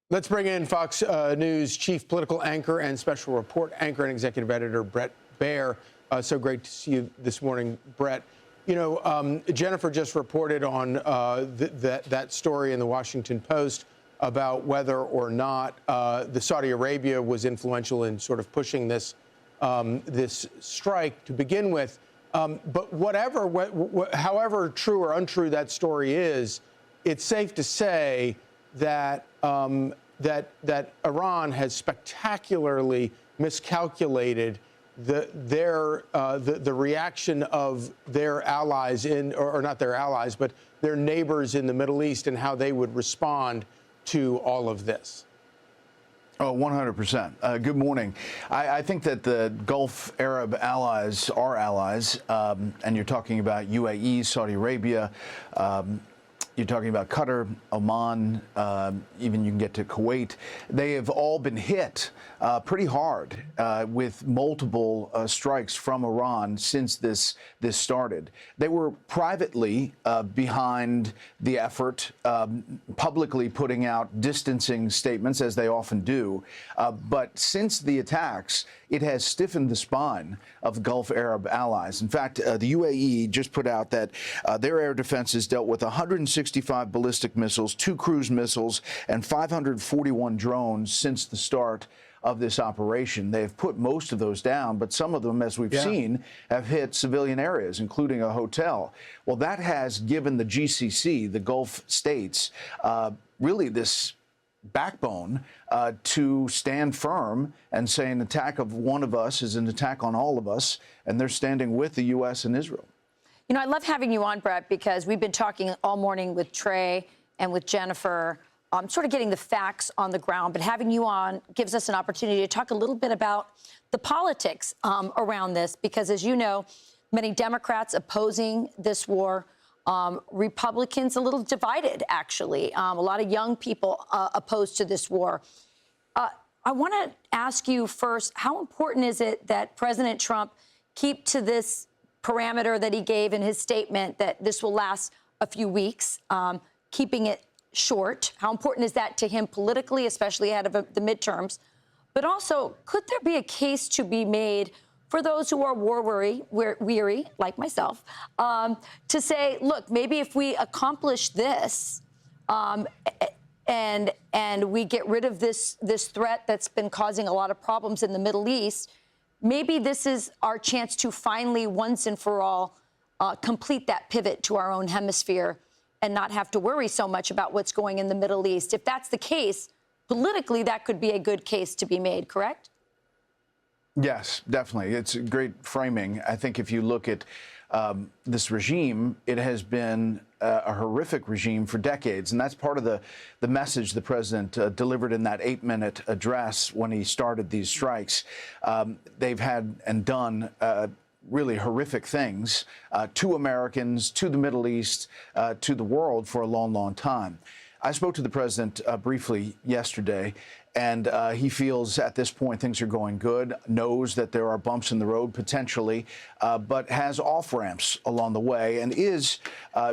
Let's bring in Fox News chief political anchor and special report anchor and executive editor Bret Baier. So great to see you this morning, Bret. You know, Jennifer just reported on that story in the Washington Post about whether or not the Saudi Arabia was influential in sort of pushing this this strike to begin with. But however true or untrue that story is, it's safe to say that that Iran has spectacularly miscalculated the reaction of their allies or not their allies, but their neighbors in the Middle East and how they would respond to all of this. Oh, 100%. Good morning. I think that the Gulf Arab allies are allies, and you're talking about UAE, Saudi Arabia, you're talking about Qatar, Oman, even you can get to Kuwait. They have all been hit pretty hard with multiple strikes from Iran since this started. They were privately behind the effort, publicly putting out distancing statements, as they often do. But since the attacks, it has stiffened the spine of the Gulf Arab allies. In fact, the UAE just put out that their air defenses dealt with 165 ballistic missiles, 2 cruise missiles, and 541 drones since the start of this operation. They have put most of those down, but some of them, as we've seen, have hit civilian areas, including a hotel. Well, that has given the GCC, the Gulf states, really this backbone to stand firm and say an attack of one of us is an attack on all of us, and they're standing with the U.S. and Israel. You know, I love having you on, Bret, because we've been talking all morning with Trey and with Jennifer, sort of getting the facts on the ground. But having you on gives us an opportunity to talk a little bit about the politics around this, because, as you know, many Democrats opposing this war, Republicans a little divided, actually. A lot of young people opposed to this war. I want to ask you first, how important is it that President Trump keep to this parameter that he gave in his statement that this will last a few weeks, keeping it short? How important is that to him politically, especially ahead of the midterms? But also, could there be a case to be made for those who are war weary, like myself, to say, look, maybe if we accomplish this and we get rid of this threat that's been causing a lot of problems in the Middle East, maybe this is our chance to finally, once and for all, complete that pivot to our own hemisphere and not have to worry so much about what's going in the Middle East. If that's the case, politically, that could be a good case to be made, correct? Yes, definitely. It's a great framing. I think if you look at this regime, it has been a horrific regime for decades. And that's part of the message the president delivered in that 8-minute address when he started these strikes. They've had and done really horrific things to Americans, to the Middle East, to the world for a long, long time. I spoke to the president briefly yesterday, and he feels at this point things are going good, knows that there are bumps in the road potentially, but has off-ramps along the way and is,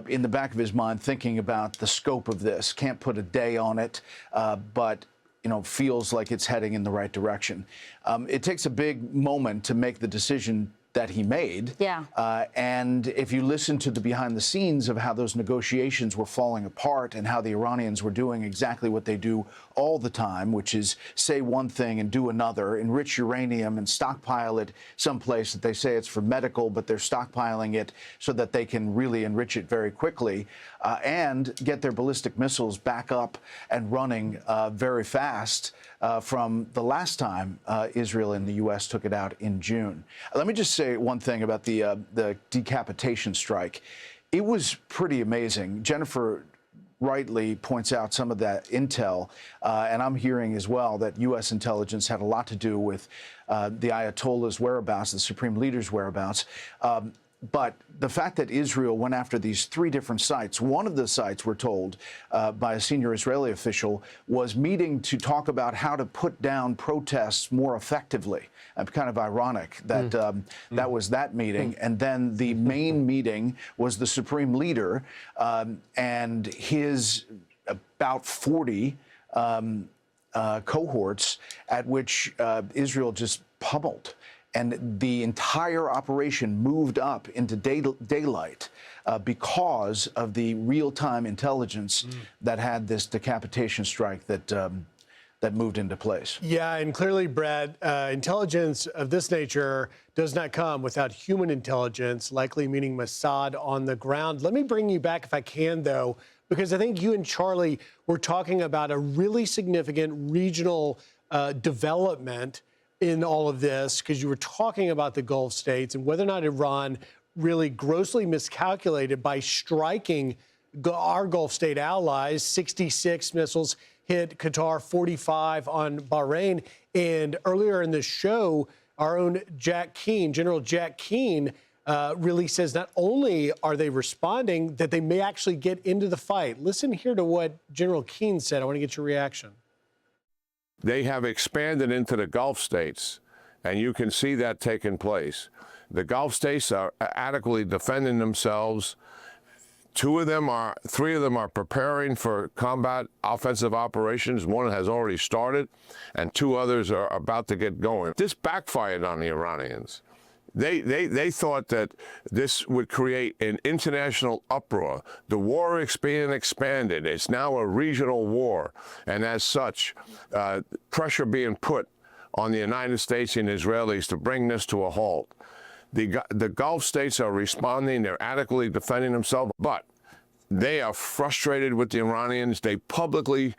in the back of his mind, thinking about the scope of this. Can't put a day on it, but feels like it's heading in the right direction. It takes a big moment to make the decision that he made. Yeah. And if you listen to the behind the scenes of how those negotiations were falling apart and how the Iranians were doing exactly what they do all the time, which is say one thing and do another, enrich uranium and stockpile it someplace that they say it's for medical, but they're stockpiling it so that they can really enrich it very quickly, and get their ballistic missiles back up and running very fast from the last time Israel and the U.S. took it out in June. Let me just say one thing about the decapitation strike. It was pretty amazing. Jennifer rightly points out some of that intel, and I'm hearing as well that U.S. intelligence had a lot to do with the Ayatollah's whereabouts, the supreme leader's whereabouts. But the fact that Israel went after these 3 different sites, one of the sites, we're told by a senior Israeli official, was meeting to talk about how to put down protests more effectively. Kind of ironic that that was that meeting. And then the main meeting was the supreme leader and his about 40 cohorts at which Israel just pummeled. And the entire operation moved up into daylight because of the real-time intelligence that had this decapitation strike that moved into place. Yeah, and clearly, Brett, intelligence of this nature does not come without human intelligence, likely meaning Mossad on the ground. Let me bring you back, if I can, though, because I think you and Charlie were talking about a really significant regional development in all of this, because you were talking about the Gulf states and whether or not Iran really grossly miscalculated by striking our Gulf state allies. 66 missiles hit Qatar, 45 on Bahrain. And earlier in the show, our own General Jack Keane, really says not only are they responding, that they may actually get into the fight. Listen here to what General Keane said. I want to get your reaction. They have expanded into the Gulf states, and you can see that taking place. The Gulf states are adequately defending themselves. Three of them are preparing for combat offensive operations. One has already started, and 2 others are about to get going. This backfired on the Iranians. They thought that this would create an international uproar. The war is being expanded. It's now a regional war. And as such, pressure being put on the United States and Israelis to bring this to a halt. The Gulf states are responding. They're adequately defending themselves. But they are frustrated with the Iranians. They publicly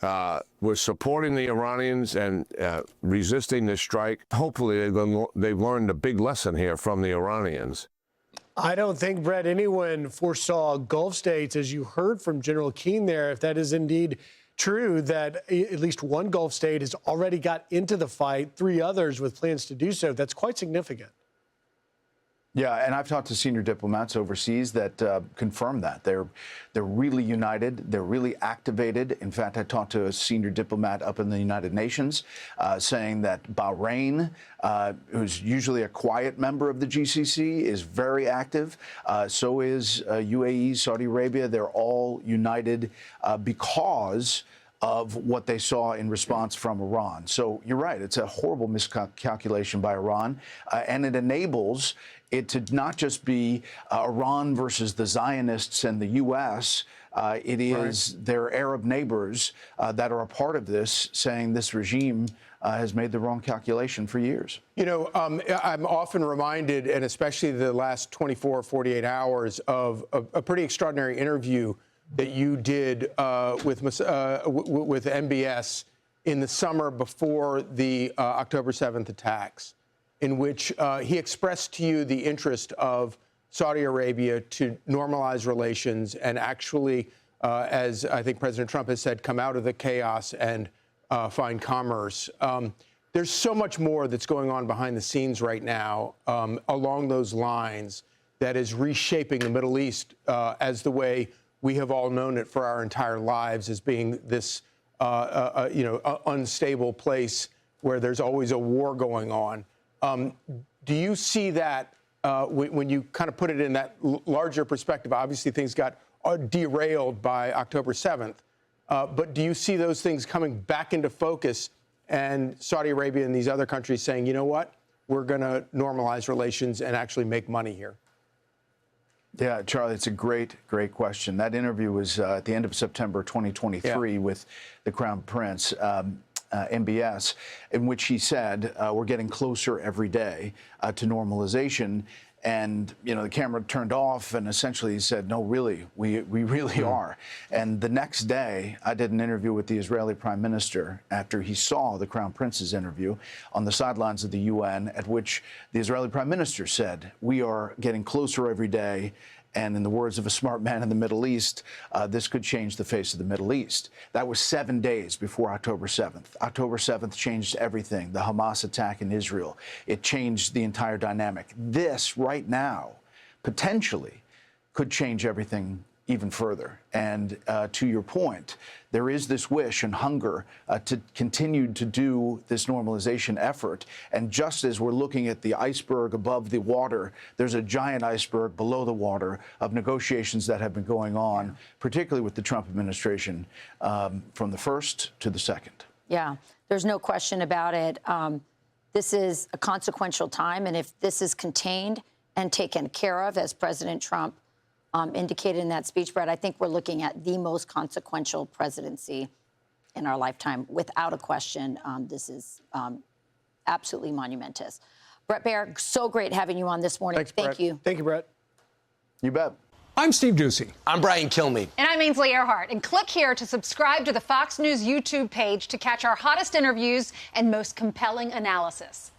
were supporting the Iranians and resisting the strike. Hopefully, they've learned a big lesson here from the Iranians. I don't think, Brett, anyone foresaw Gulf states, as you heard from General Keane there, if that is indeed true, that at least one Gulf state has already got into the fight, 3 others with plans to do so. That's quite significant. Yeah, and I've talked to senior diplomats overseas that confirm that. They're really united. They're really activated. In fact, I talked to a senior diplomat up in the United Nations saying that Bahrain, who's usually a quiet member of the GCC, is very active. So is UAE, Saudi Arabia. They're all united because of what they saw in response from Iran. So you're right. It's a horrible miscalculation by Iran, and it enables it to not just be Iran versus the Zionists and the U.S. It is their Arab neighbors that are a part of this, saying this regime has made the wrong calculation for years. You know, I'm often reminded, and especially the last 24 or 48 hours, of a pretty extraordinary interview that you did with MBS in the summer before the October 7th attacks, in which he expressed to you the interest of Saudi Arabia to normalize relations and actually, as I think President Trump has said, come out of the chaos and find commerce. There's so much more that's going on behind the scenes right now along those lines that is reshaping the Middle East as the way we have all known it for our entire lives, as being this unstable place where there's always a war going on. Do you see that when you kind of put it in that larger perspective? Obviously, things got derailed by October 7th. But do you see those things coming back into focus and Saudi Arabia and these other countries saying, you know what, we're going to normalize relations and actually make money here? Yeah, Charlie, it's a great question. That interview was at the end of September 2023 with the Crown Prince, MBS, in which he said, we're getting closer every day to normalization. And, the camera turned off, and essentially he said, no, really, we really are. And the next day, I did an interview with the Israeli Prime Minister after he saw the Crown Prince's interview on the sidelines of the UN, at which the Israeli Prime Minister said, we are getting closer every day. And in the words of a smart man in the Middle East, this could change the face of the Middle East. That was 7 days before October 7th. October 7th changed everything, the Hamas attack in Israel. It changed the entire dynamic. This, right now, potentially could change everything even further. And to your point, there is this wish and hunger to continue to do this normalization effort. And just as we're looking at the iceberg above the water, there's a giant iceberg below the water of negotiations that have been going on, particularly with the Trump administration, from the first to the second. Yeah, there's no question about it. This is a consequential time, and if this is contained and taken care of, as President Trump indicated in that speech, Bret, I think we're looking at the most consequential presidency in our lifetime, without a question. This is absolutely monumentous. Bret Baier, so great having you on this morning. Thanks, Thank Bret. you. Thank you, Bret. You bet. I'm Steve Ducey. I'm Brian Kilmeade. And I'm Ainsley Earhart. And click here to subscribe to the Fox News YouTube page to catch our hottest interviews and most compelling analysis.